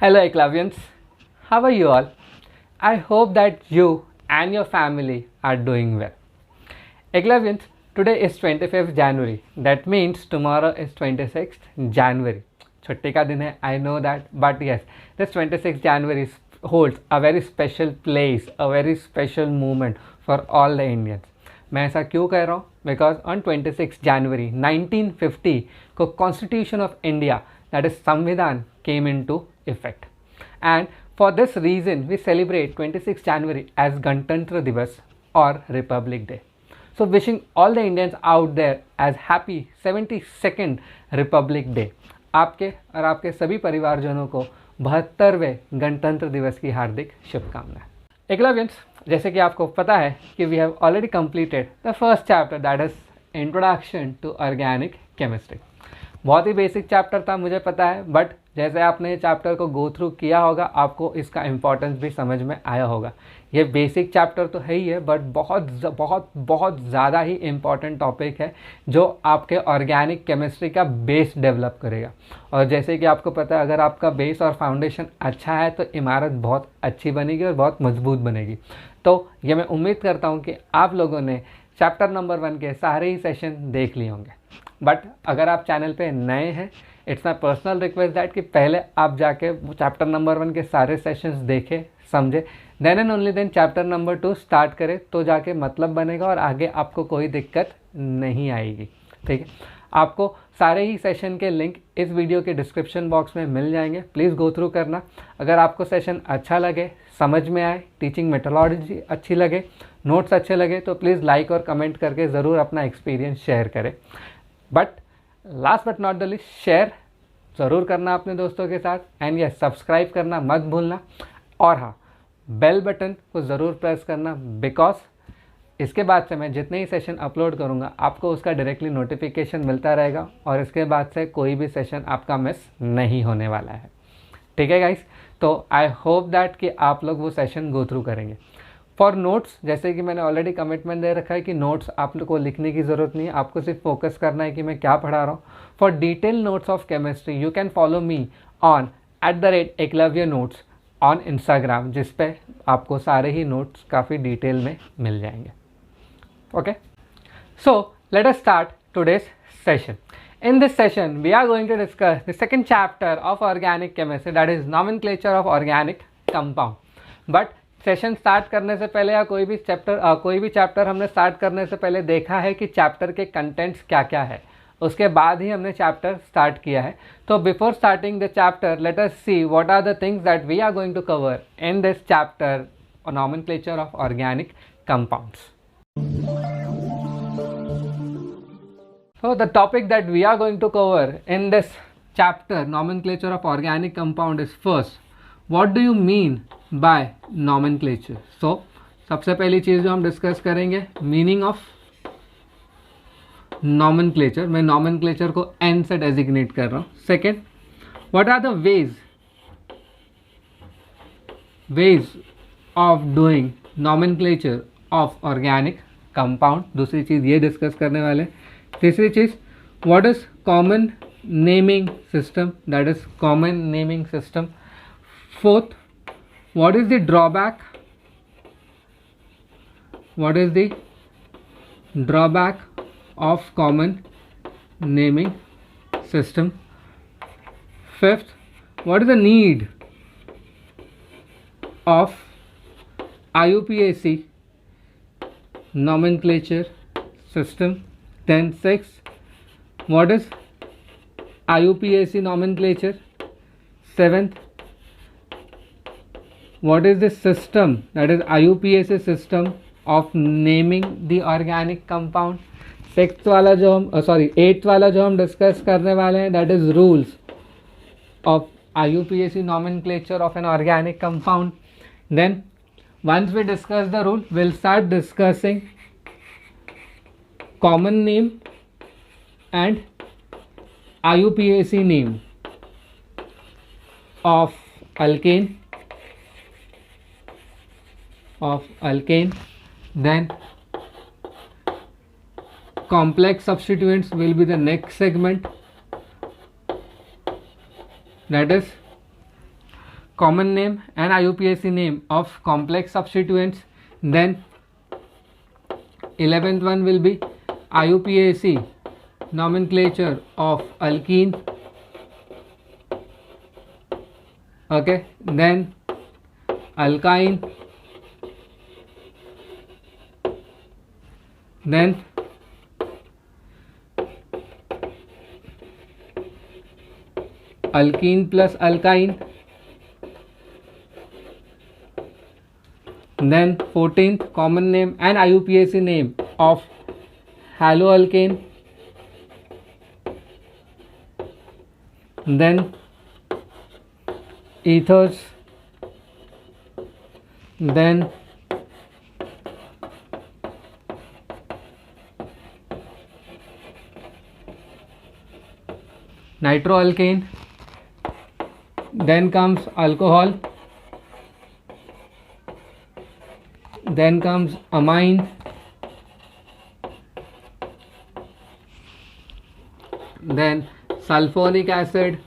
Hello Eclavians, how are you all? I hope that you and your family are doing well. Eclavians, today is 25th January. That means tomorrow is 26th January. छुट्टी का दिन है, I know that, but yes, this 26th January holds a very special place, a very special moment for all the Indians. मैं ऐसा क्यों कह रहा हूँ? Because on 26 January 1950 को Constitution of India, that is संविधान, came into effect. And for this reason we celebrate 26 January as Gantantra Divas or Republic Day. So wishing all the Indians out there as happy 72nd Republic Day. आपके और आपके सभी परिवारजनों को 72वें गणतंत्र दिवस की हार्दिक शुभकामनाएं. Eclavians, जैसे कि आपको पता है कि we have already completed the first chapter that is introduction to organic chemistry. बहुत ही बेसिक चैप्टर था, मुझे पता है, बट जैसे आपने ये चैप्टर को गो थ्रू किया होगा आपको इसका इम्पोर्टेंस भी समझ में आया होगा. ये बेसिक चैप्टर तो है ही है, बट बहुत बहुत बहुत ज़्यादा ही इम्पॉर्टेंट टॉपिक है जो आपके ऑर्गेनिक केमिस्ट्री का बेस डेवलप करेगा. और जैसे कि आपको पता है, अगर आपका बेस और फाउंडेशन अच्छा है तो इमारत बहुत अच्छी बनेगी और बहुत मजबूत बनेगी. तो ये मैं उम्मीद करता हूँ कि आप लोगों ने चैप्टर नंबर 1 के सारे ही सेशन देख लिए होंगे. बट अगर आप चैनल पे नए हैं, it's my personal request that कि पहले आप जाके चैप्टर नंबर 1 के सारे सेशंस देखें, समझे, then and only then chapter number 2 start करें, तो जाके मतलब बनेगा और आगे आपको कोई दिक्कत नहीं आएगी. ठीक है, आपको सारे ही सेशन के लिंक इस वीडियो के डिस्क्रिप्शन बॉक्स में मिल जाएंगे. प्लीज़ गो थ्रू करना. अगर आपको सेशन अच्छा लगे, समझ में आए, टीचिंग मेथोडोलॉजी अच्छी लगे, नोट्स अच्छे लगे, तो प्लीज़ लाइक और कमेंट करके ज़रूर अपना एक्सपीरियंस शेयर करें. But last but not the least, share ज़रूर करना अपने दोस्तों के साथ. एंड यस, सब्सक्राइब करना मत भूलना. और हाँ, बेल बटन को ज़रूर प्रेस करना, बिकॉज इसके बाद से मैं जितने ही सेशन अपलोड करूँगा आपको उसका डायरेक्टली नोटिफिकेशन मिलता रहेगा और इसके बाद से कोई भी सेशन आपका मिस नहीं होने वाला है. ठीक है गाइस, तो आई होप दैट कि आप लोग वो सेशन गो थ्रू करेंगे. फॉर नोट्स, जैसे कि मैंने ऑलरेडी कमिटमेंट दे रखा है कि नोट्स आप लोग को लिखने की ज़रूरत नहीं है, आपको सिर्फ फोकस करना है कि मैं क्या पढ़ा रहा हूँ. For detail notes of chemistry you can follow me on @eklavya notes on Instagram, जिस पे आपको सारे ही नोट्स काफ़ी डिटेल में मिल जाएंगे. Okay, so let us start today's session. In this session, we are going to discuss the second chapter of organic chemistry, that is nomenclature of organic compound. But session start करने से पहले या कोई भी chapter हमने start करने से पहले देखा है कि चैप्टर के कंटेंट्स क्या क्या है, उसके बाद ही हमने चैप्टर स्टार्ट किया है. तो before starting the chapter, let us see what are the things that we are going to cover in this chapter, nomenclature of organic compounds. So the topic that we are going to cover in this chapter, nomenclature of organic compound, is first, what do you mean by nomenclature? So सबसे पहली चीज़ जो हम discuss करेंगे, meaning of nomenclature. मैं nomenclature को N से designate कर रहा हूँ. Second, what are the ways of doing nomenclature of organic compound. दूसरी चीज़ ये डिस्कस करने वाले. तीसरी चीज़, what is common naming system, that is common naming system. Fourth, what is the drawback of common naming system. Fifth, what is the need of IUPAC nomenclature system. Then 6, what is IUPAC nomenclature. 7th, what is the system, that is IUPAC system of naming the organic compound. 8th वाला जो हम discuss करने वाले हैं, that is rules of IUPAC nomenclature of an organic compound. Then once we discuss the rule, we'll start discussing common name and IUPAC name of alkane. Then complex substituents will be the next segment, that is common name and IUPAC name of complex substituents. Then 11th one will be IUPAC nomenclature of alkene. Okay, then alkyne, then alkene plus alkyne, then 14th common name and IUPAC name of haloalkane, then ethers, then nitroalkane, then comes alcohol, then comes amine, then sulfonic acid,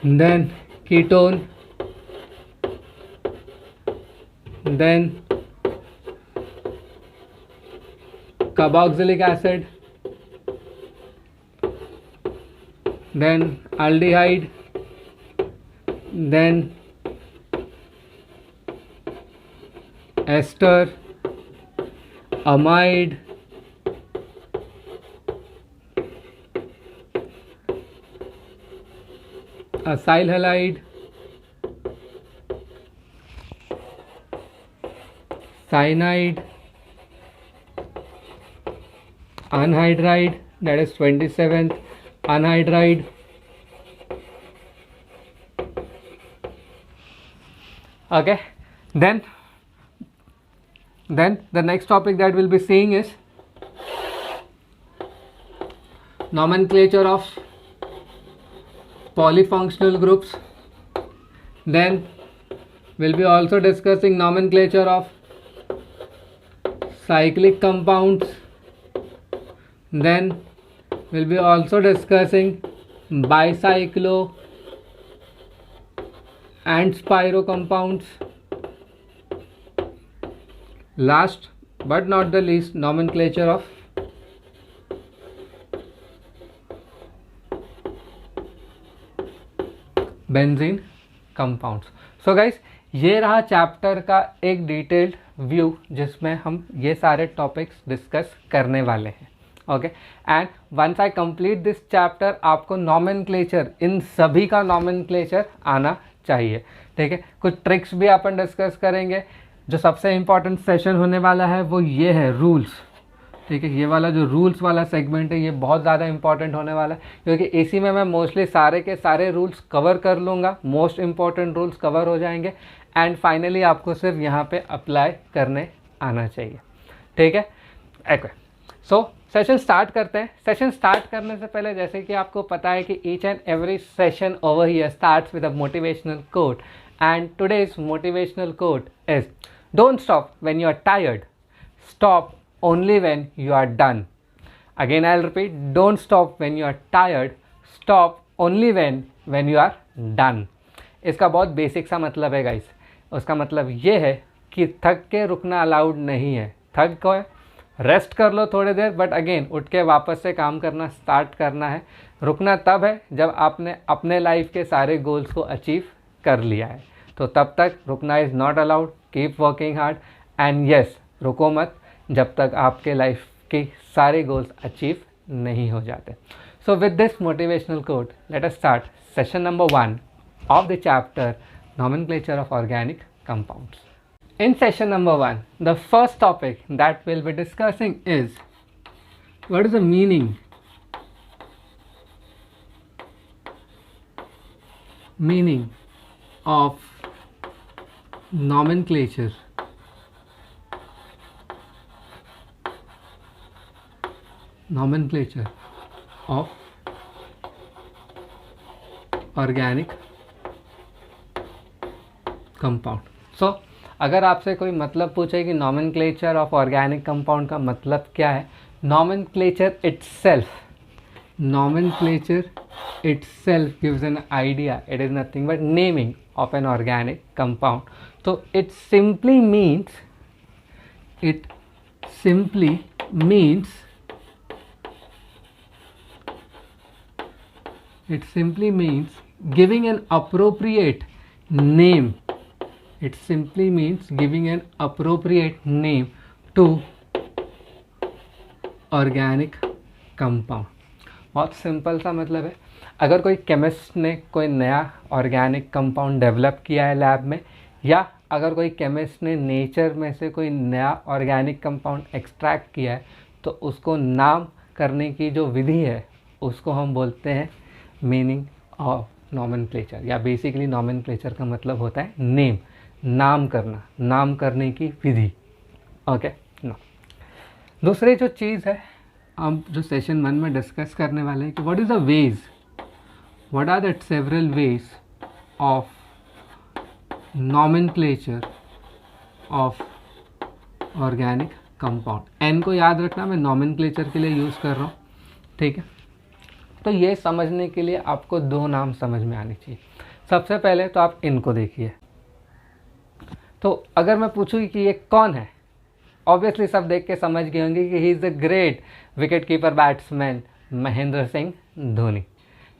then ketone, then carboxylic acid, then aldehyde, then ester, amide, acyl halide, cyanide, anhydride, that is 27th anhydride, okay. Then the next topic that we'll be seeing is nomenclature of polyfunctional groups. Then we'll be also discussing nomenclature of cyclic compounds. Then we'll be also discussing bicyclo and spiro compounds. Last but not the least, nomenclature of benzene compounds. So guys, ये रहा chapter का एक detailed view जिसमें हम ये सारे topics discuss करने वाले हैं. Okay, and once I complete this chapter आपको नॉमेनक्लेचर, इन सभी का नॉमेनक्लेचर आना चाहिए. ठीक है, कुछ ट्रिक्स भी अपन डिस्कस करेंगे. जो सबसे इम्पॉर्टेंट सेशन होने वाला है वो ये है रूल्स. ठीक है, ये वाला जो रूल्स वाला सेगमेंट है ये बहुत ज़्यादा इंपॉर्टेंट होने वाला है, क्योंकि इसी में मैं मोस्टली सारे के सारे रूल्स कवर कर लूँगा. मोस्ट इंपॉर्टेंट रूल्स कवर हो जाएंगे एंड फाइनली आपको सिर्फ यहाँ पे अप्लाई करने आना चाहिए. ठीक है, ओके. सो सेशन स्टार्ट करते हैं. सेशन स्टार्ट करने से पहले जैसे कि आपको पता है कि each and every session over here starts with a motivational quote, and today's motivational quote is don't stop when you are tired, stop only when you are done. Again I'll repeat, don't stop when you are tired, stop only when you are done. इसका बहुत basic सा मतलब है guys. उसका मतलब ये है कि थक के रुकना अलाउड नहीं है. थक गए, रेस्ट कर लो थोड़ी देर, बट अगेन उठ के वापस से काम करना स्टार्ट करना है. रुकना तब है जब आपने अपने लाइफ के सारे गोल्स को अचीव कर लिया है, तो तब तक रुकना is not allowed. Keep working hard and yes, रुको मत जब तक आपके लाइफ के सारे गोल्स अचीव नहीं हो जाते. सो with this motivational quote let us start session number 1 of the chapter nomenclature of organic compounds. In session number 1, the first topic that we'll be discussing is what is the meaning of nomenclature of organic compound. So अगर आपसे कोई मतलब पूछे कि nomenclature of organic compound का मतलब क्या है, nomenclature itself gives an idea. It is nothing but naming of an organic compound. So it simply means giving an appropriate name. It simply means giving an appropriate name to organic compound. बहुत simple सा मतलब है. अगर कोई chemist ने कोई नया organic compound develop किया है लैब में, या अगर कोई केमिस्ट ने नेचर में से कोई नया ऑर्गेनिक कंपाउंड एक्सट्रैक्ट किया है, तो उसको नाम करने की जो विधि है उसको हम बोलते हैं मीनिंग ऑफ नॉमेनक्लेचर. या बेसिकली नॉमेनक्लेचर का मतलब होता है नेम, नाम करना, नाम करने की विधि. ओके. दूसरी जो चीज़ है हम जो सेशन 1 में डिस्कस करने वाले हैं कि what are the several ways of nomenclature of organic compound. एन को याद रखना, मैं नॉमेनक्लेचर के लिए यूज़ कर रहा हूँ, ठीक है. तो ये समझने के लिए आपको 2 नाम समझ में आने चाहिए. सबसे पहले तो आप इनको देखिए. तो अगर मैं पूछूँ कि ये कौन है, ऑब्वियसली सब देख के समझ गए होंगे कि he is the great wicket keeper batsman Mahendra Singh Dhoni,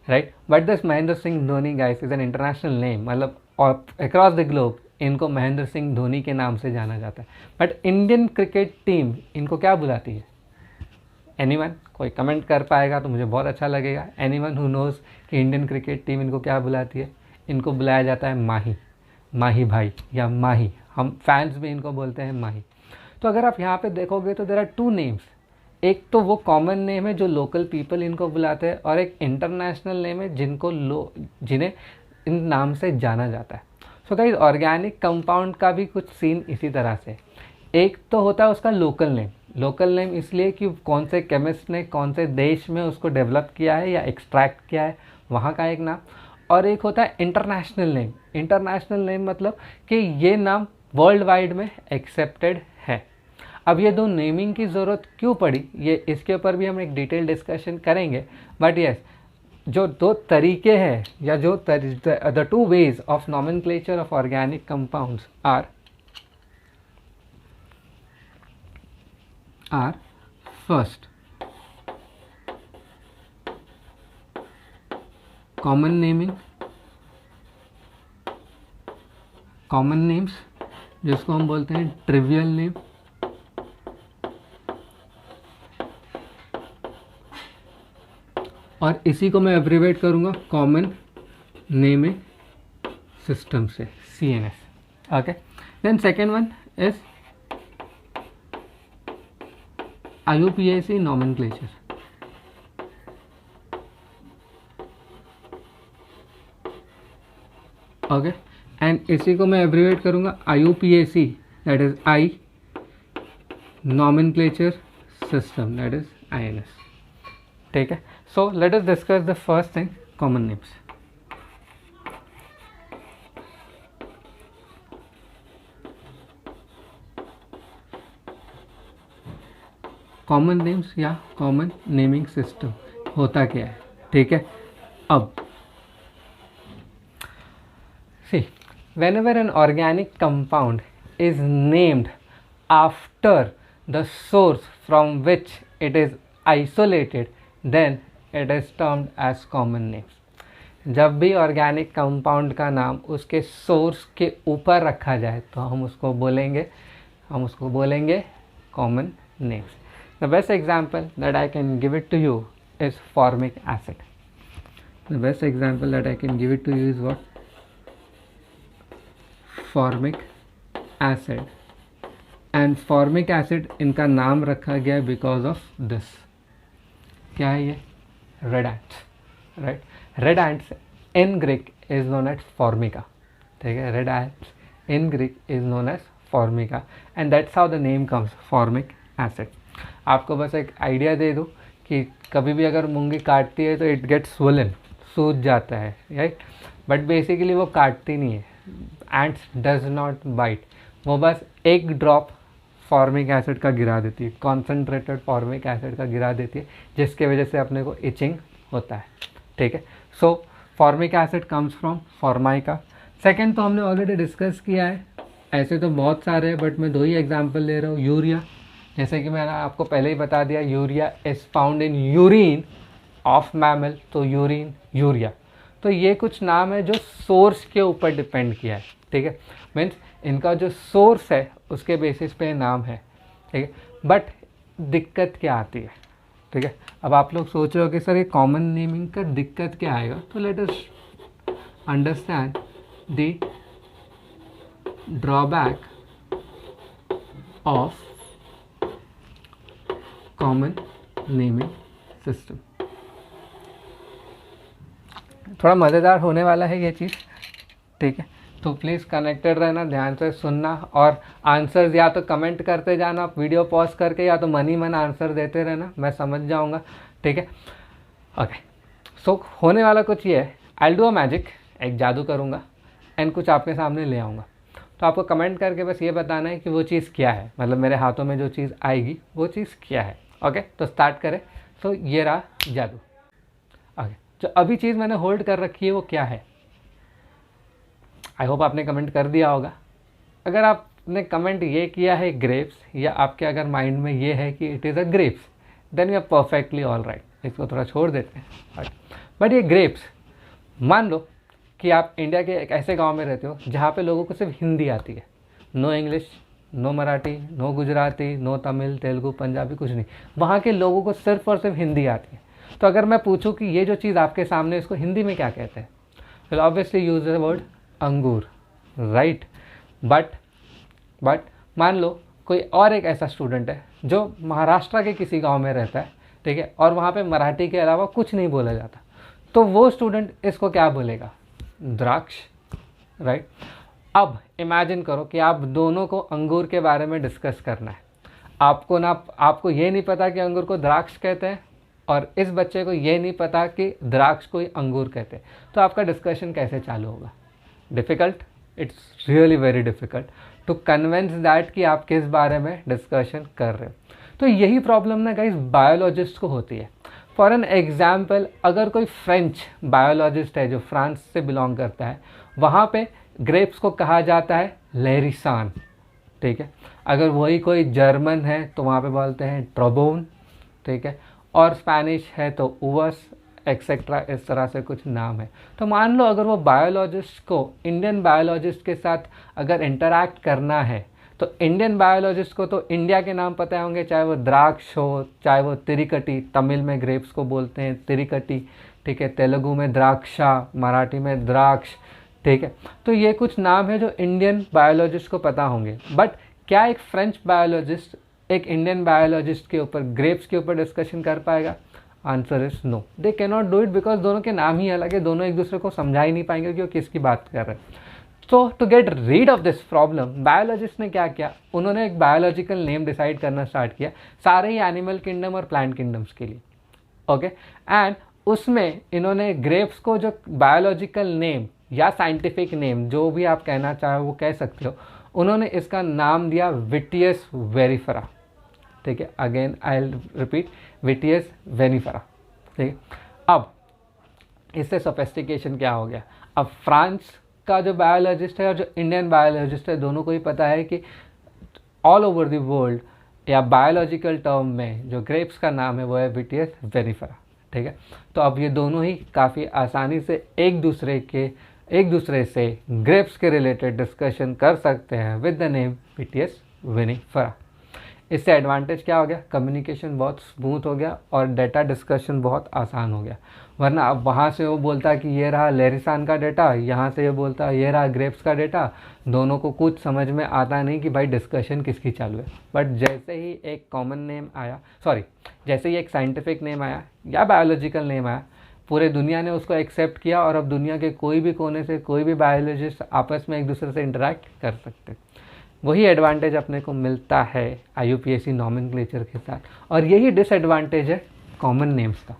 right. But this Mahendra Singh Dhoni guys is an international name. मतलब अक्रॉस द ग्लोब इनको महेंद्र सिंह धोनी के नाम से जाना जाता है. बट इंडियन क्रिकेट टीम इनको क्या बुलाती है? एनीवन कोई कमेंट कर पाएगा तो मुझे बहुत अच्छा लगेगा. एनीवन हु नोज़ कि इंडियन क्रिकेट टीम इनको क्या बुलाती है? इनको बुलाया जाता है माही भाई या माही. हम फैंस भी इनको बोलते हैं माही. तो अगर आप यहाँ पे देखोगे तो देयर आर 2 नेम्स. एक तो वो कॉमन नेम है जो लोकल पीपल इनको बुलाते हैं, और एक इंटरनेशनल नेम है जिन्हें इन नाम से जाना जाता है. सो गाइस ऑर्गेनिक कंपाउंड का भी कुछ सीन इसी तरह से. एक तो होता है उसका लोकल नेम इसलिए कि कौन से केमिस्ट ने कौन से देश में उसको डेवलप किया है या एक्सट्रैक्ट किया है, वहाँ का एक नाम. और एक होता है इंटरनेशनल नेम मतलब कि ये नाम वर्ल्ड वाइड में एक्सेप्टेड है. अब ये 2 नेमिंग की ज़रूरत क्यों पड़ी, ये इसके ऊपर भी हम एक डिटेल डिस्कशन करेंगे. बट यस, जो 2 तरीके हैं या जो the 2 ways of nomenclature of organic compounds are first common names जिसको हम बोलते हैं ट्रिवियल नेम, और इसी को मैं एब्रीवेट करूंगा कॉमन नेमिंग सिस्टम से, CNS. Okay. Then second one is IUPAC nomenclature. Okay. And इसी को मैं एब्रीवेट करूंगा IUPAC, that is I nomenclature system, that is INS. ठीक है. So let us discuss the first thing, common names. Common names या common naming system होता क्या है, ठीक है. अब सी, whenever an organic compound is named after the source from which it is isolated, then it is termed as common names. जब भी organic compound का नाम उसके सोर्स के ऊपर रखा जाए तो हम उसको बोलेंगे common names. The best example that I can give it to you is formic acid. The best example that I can give it to you is what? Formic acid. And formic acid इनका नाम रखा गया because of this. क्या है ये? Red ants, right. Red ants in Greek is known as formica. ठीक है. Red ants in Greek is known as formica and that's how the name comes, formic acid. आपको बस एक आइडिया दे दूँ कि कभी भी अगर मूंगी काटती है तो इट गेट्स स्वोलन, सूज जाता है, राइट. बट बेसिकली वो काटती नहीं है. Ants does not bite. वो बस एक ड्रॉप फॉर्मिक एसिड का गिरा देती है, कॉन्सेंट्रेटेड फॉर्मिक एसिड का गिरा देती है, जिसके वजह से अपने को इचिंग होता है। ठीक है, so formic acid comes from formica. Second तो हमने ऑलरेडी डिस्कस किया है, ऐसे तो बहुत सारे हैं बट मैं 2 ही एग्जाम्पल ले रहा हूँ। यूरिया, जैसे कि मैंने आपको पहले ही बता दिया, urea is found in urine of mammal, तो यूरिन यूरिया। तो ये कुछ नाम है जो सोर्स के ऊपर डिपेंड किया है। ठीक है, मीन्स इनका जो सोर्स है उसके बेसिस पे नाम है। ठीक है, बट दिक्कत क्या आती है? ठीक है, अब आप लोग सोच रहे हो कि सर ये कॉमन नेमिंग का दिक्कत क्या आएगा, तो let us understand the drawback of common naming system. थोड़ा मज़ेदार होने वाला है ये चीज़। ठीक है, तो प्लीज़ कनेक्टेड रहना, ध्यान से सुनना, और आंसर्स या तो कमेंट करते जाना वीडियो पॉज करके, या तो मन ही मन आंसर देते रहना, मैं समझ जाऊंगा। ठीक है, ओके। सो होने वाला कुछ ये है, I will do a magic, एक जादू करूँगा एंड कुछ आपके सामने ले आऊँगा। तो आपको कमेंट करके बस ये बताना है कि वो चीज़ क्या है, मतलब मेरे हाथों में जो चीज़ आएगी वो चीज़ क्या है। ओके, तो स्टार्ट करें। सो ये रहा जादू। ओके, जो अभी चीज़ मैंने होल्ड कर रखी है वो क्या है? आई होप आपने कमेंट कर दिया होगा। अगर आपने कमेंट ये किया है ग्रेप्स, या आपके अगर माइंड में ये है कि it is a grapes, then you are perfectly all right, इसको थोड़ा छोड़ देते हैं। बट ये ग्रेप्स, मान लो कि आप इंडिया के एक ऐसे गांव में रहते हो जहाँ पे लोगों को सिर्फ हिंदी आती है, no English, no Marathi, no Gujarati, no Tamil, Telugu, Punjabi, कुछ नहीं। वहाँ के लोगों को सिर्फ और सिर्फ हिंदी आती है। तो अगर मैं पूछूं कि ये जो चीज़ आपके सामने, इसको हिंदी में क्या कहते हैं, will obviously use the word अंगूर, राइट। बट मान लो कोई और एक ऐसा स्टूडेंट है जो महाराष्ट्र के किसी गांव में रहता है, ठीक है, और वहाँ पे मराठी के अलावा कुछ नहीं बोला जाता, तो वो स्टूडेंट इसको क्या बोलेगा? द्राक्ष, राइट। अब इमेजिन करो कि आप दोनों को अंगूर के बारे में डिस्कस करना है। आपको ये नहीं पता कि अंगूर को द्राक्ष कहते हैं, और इस बच्चे को ये नहीं पता कि द्राक्ष को ही अंगूर कहते हैं, तो आपका डिस्कशन कैसे चालू होगा? Difficult, it's really very difficult to convince that कि आप किस बारे में डिस्कशन कर रहे हो। तो यही प्रॉब्लम ना गाइस बायोलॉजिस्ट को होती है। फॉर एन एग्जाम्पल, अगर कोई फ्रेंच बायोलॉजिस्ट है जो फ्रांस से बिलोंग करता है, वहाँ पे ग्रेप्स को कहा जाता है लेरिसान, ठीक है। अगर वही कोई जर्मन है तो वहाँ पे बोलते हैं ट्रोबोन, ठीक है, और स्पेनिश है तो उवस, एक्सेट्रा, इस तरह से कुछ नाम है। तो मान लो अगर वो बायोलॉजिस्ट को इंडियन बायोलॉजिस्ट के साथ अगर इंटरैक्ट करना है, तो इंडियन बायोलॉजिस्ट को तो इंडिया के नाम पता होंगे, चाहे वो द्राक्ष हो, चाहे वो तिरिकटी, तमिल में ग्रेप्स को बोलते हैं तिरिकटी, ठीक है, तेलुगु में द्राक्षा, मराठी में द्राक्ष, ठीक है। तो ये कुछ नाम है जो इंडियन बायोलॉजिस्ट को पता होंगे। बट क्या एक फ्रेंच बायोलॉजिस्ट एक इंडियन बायोलॉजिस्ट के ऊपर, ग्रेप्स के ऊपर डिस्कशन कर पाएगा? Answer is no, they can not do it, because दोनों के नाम ही अलग है, दोनों एक दूसरे को समझा ही नहीं पाएंगे कि वो किसकी बात कर रहे हैं। तो to get rid of this problem, biologist ने क्या किया, उन्होंने एक बायोलॉजिकल नेम डिसाइड करना स्टार्ट किया सारे ही एनिमल किंगडम और प्लांट किंगडम्स के लिए, ओके। एंड उसमें इन्होंने ग्रेप्स को जो बायोलॉजिकल नेम या साइंटिफिक नेम, जो भी आप कहना चाहो वो कह सकते हो, उन्होंने इसका नाम दिया विटियस वेरिफेरा, ठीक है। अगेन आई विल रिपीट, विटियस वेनिफेरा, ठीक है। अब इससे सोफिस्टिकेशन क्या हो गया, अब फ्रांस का जो बायोलॉजिस्ट है और जो इंडियन बायोलॉजिस्ट है, दोनों को ही पता है कि ऑल ओवर द वर्ल्ड या बायोलॉजिकल टर्म में जो ग्रेप्स का नाम है वो है विटियस वेनिफेरा, ठीक है। तो अब ये दोनों ही काफ़ी आसानी से एक दूसरे से ग्रेप्स के रिलेटेड डिस्कशन कर सकते हैं विद द नेम विटियस वेनिफेरा। इससे एडवांटेज क्या हो गया, कम्युनिकेशन बहुत स्मूथ हो गया और डेटा डिस्कशन बहुत आसान हो गया। वरना अब वहाँ से वो बोलता कि ये रहा लेरिसान का डेटा, यहाँ से ये बोलता ये रहा ग्रेप्स का डेटा, दोनों को कुछ समझ में आता नहीं कि भाई डिस्कशन किसकी चालू है। बट जैसे ही एक कॉमन नेम आया, जैसे ही एक साइंटिफिक नेम आया या बायोलॉजिकल नेम आया, पूरे दुनिया ने उसको एक्सेप्ट किया और अब दुनिया के कोई भी कोने से कोई भी बायोलॉजिस्ट आपस में एक दूसरे से इंटरेक्ट कर सकते। वही एडवांटेज अपने को मिलता है IUPAC नॉमेनक्लेचर के साथ, और यही डिसएडवांटेज है कॉमन नेम्स का।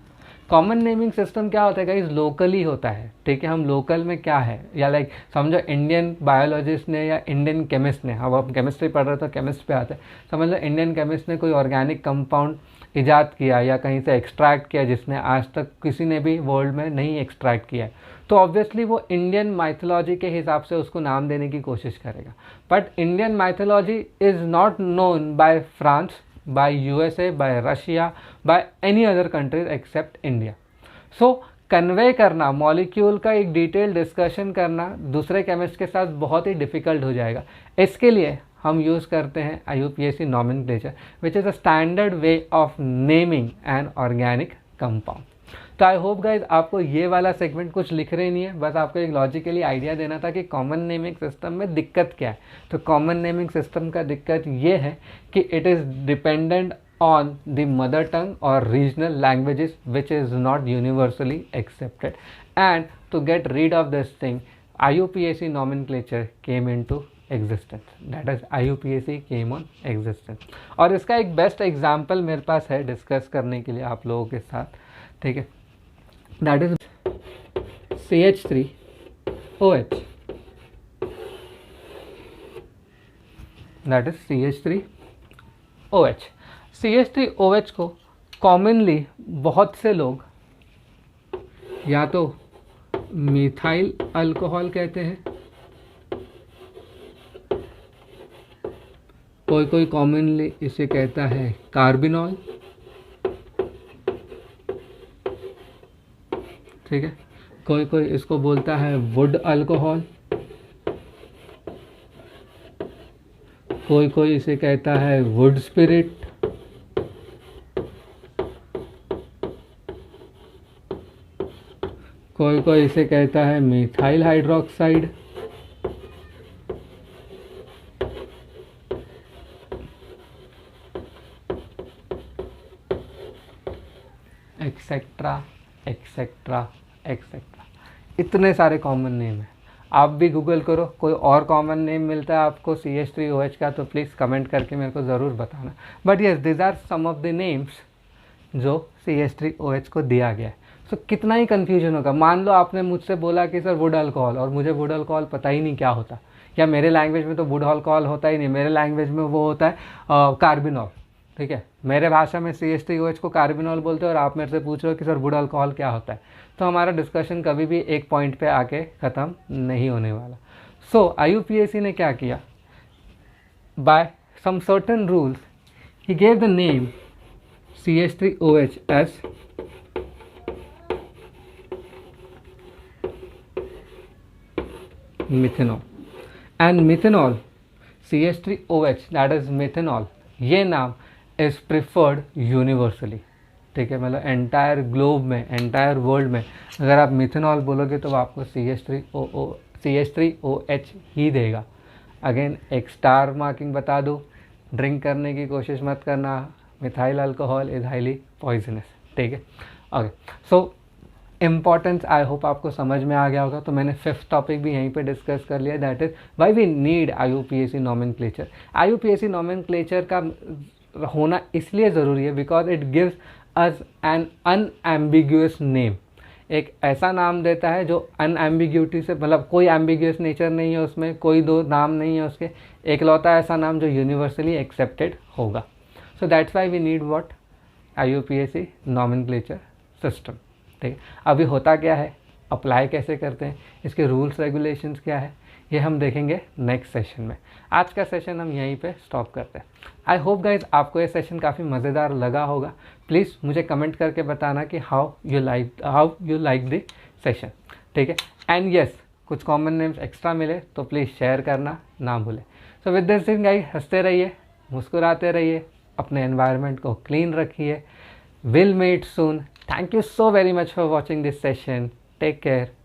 कॉमन नेमिंग सिस्टम क्या होता है गाइस, लोकली होता है, ठीक है। हम लोकल में क्या है, या लाइक समझो इंडियन बायोलॉजिस्ट ने या इंडियन केमिस्ट ने, अब आप केमिस्ट्री पढ़ रहे हो तो केमिस्ट पे आते हैं, समझ लो इंडियन केमिस्ट ने कोई ऑर्गेनिक कंपाउंड ईजाद किया या कहीं से एक्सट्रैक्ट किया जिसने आज तक किसी ने भी वर्ल्ड में नहीं एक्सट्रैक्ट किया है, तो ऑब्वियसली वो इंडियन माइथोलॉजी के हिसाब से उसको नाम देने की कोशिश करेगा। But Indian mythology is not known by France, by USA, by Russia, by any other countries except India. So convey करना मॉलिक्यूल का एक डिटेल डिस्कशन करना दूसरे केमिस्ट के साथ बहुत ही डिफ़िकल्ट हो जाएगा। इसके लिए हम यूज़ करते हैं IUPAC nomenclature which is a standard way of naming an organic compound. तो आई होप गाइज आपको ये वाला सेगमेंट कुछ लिख रहे नहीं है, बस आपको एक लॉजिकली आइडिया देना था कि कॉमन नेमिंग सिस्टम में दिक्कत क्या है। तो कॉमन नेमिंग सिस्टम का दिक्कत ये है कि it is dependent on the mother tongue or regional languages which is not universally accepted, and to get rid of this thing IUPAC nomenclature came into existence, that is IUPAC came on existence। और इसका एक best example मेरे पास है discuss करने के लिए आप लोगों के साथ, ठीक है, that is CH3OH, that is CH3OH। CH3OH को कॉमनली बहुत से लोग या तो मिथाइल अल्कोहल कहते हैं, कोई कोई कॉमनली इसे कहता है कार्बिनॉल, ठीक है, कोई कोई इसको बोलता है वुड अल्कोहल, कोई कोई इसे कहता है वुड स्पिरिट, कोई कोई इसे कहता है methyl hydroxide, etcetera etcetera etcetera. इतने सारे कॉमन नेम हैं, आप भी गूगल करो, कोई और कॉमन नेम मिलता है आपको CH3OH का तो प्लीज़ कमेंट करके मेरे को ज़रूर बताना। But yes this are some of the names जो CH3OH को दिया गया है। सो कितना ही कन्फ्यूजन होगा, मान लो आपने मुझसे बोला कि सर वुड अल्कोहल, और मुझे वुड अल्कोहल पता ही नहीं क्या होता, या मेरे लैंग्वेज में तो वुड अल्कोहल होता ही नहीं, मेरे लैंग्वेज में वो होता है कार्बिनॉल, ठीक है, मेरे भाषा में CH3OH को कार्बिनॉल बोलते हैं और आप मेरे से पूछ रहे हो कि सर वुड अल्कोहल क्या होता है, तो हमारा डिस्कशन कभी भी एक पॉइंट पे आके ख़त्म नहीं होने वाला। सो IUPAC ने क्या किया, बाय सम सर्टेन रूल्स ही gave the name CH3OH as methanol, and methanol CH3OH that is methanol, ये नाम इज़ प्रिफर्ड यूनिवर्सली, ठीक है, मतलब एंटायर ग्लोब में, एंटायर वर्ल्ड में अगर आप मिथेनॉल बोलोगे तो आपको CH3OH ही देगा। अगेन एक स्टार मार्किंग बता दूँ, ड्रिंक करने की कोशिश मत करना, methyl alcohol is highly poisonous, ठीक है। Okay, so importance I hope आपको समझ में आ गया होगा। तो मैंने 5th टॉपिक भी यहीं पे डिस्कस कर लिया, that is why we need IUPAC nomenclature. IUPAC nomenclature का होना इसलिए ज़रूरी है because it gives us an unambiguous name, एक ऐसा नाम देता है जो अनएम्बिग्यूटी से, मतलब कोई एम्बिग्यूअस नेचर नहीं है उसमें, कोई दो नाम नहीं है उसके, एकलौता ऐसा नाम जो यूनिवर्सली एक्सेप्टेड होगा। So that's why we need what IUPAC nomenclature system, ठीक है। अभी होता क्या है, अप्लाई कैसे करते हैं, इसके रूल्स रेगुलेशंस क्या है, ये हम देखेंगे नेक्स्ट सेशन में। आज का सेशन हम यहीं पे स्टॉप करते हैं। आई होप गाइज आपको ये सेशन काफ़ी मज़ेदार लगा होगा। प्लीज़ मुझे कमेंट करके बताना कि how you like the session, ठीक है। एंड येस, कुछ कॉमन नेम्स एक्स्ट्रा मिले तो प्लीज़ शेयर करना ना भूलें। So with this thing guys, हंसते रहिए, मुस्कुराते रहिए, अपने एनवायरनमेंट को क्लीन रखिए। Will meet soon. Thank you so very much for watching this session. Take care.